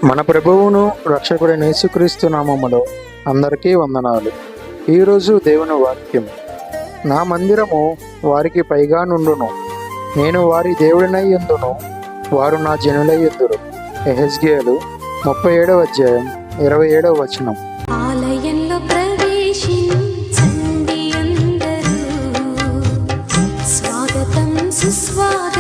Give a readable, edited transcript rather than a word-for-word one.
మన ప్రభువును రక్షకుడైన యేసుక్రీస్తు నామములో అందరికీ వందనాలు. ఈరోజు దేవుని వాక్యం, నా మందిరము వారికి పైగా నుండును, నేను వారి దేవుడినై యుందును, వారు నా జనులై యుందురు. యెహెజ్కేలు 37:27. ఆలయంలో ప్రవేశించండి అందరూ, స్వాగతం సుస్వాగతం.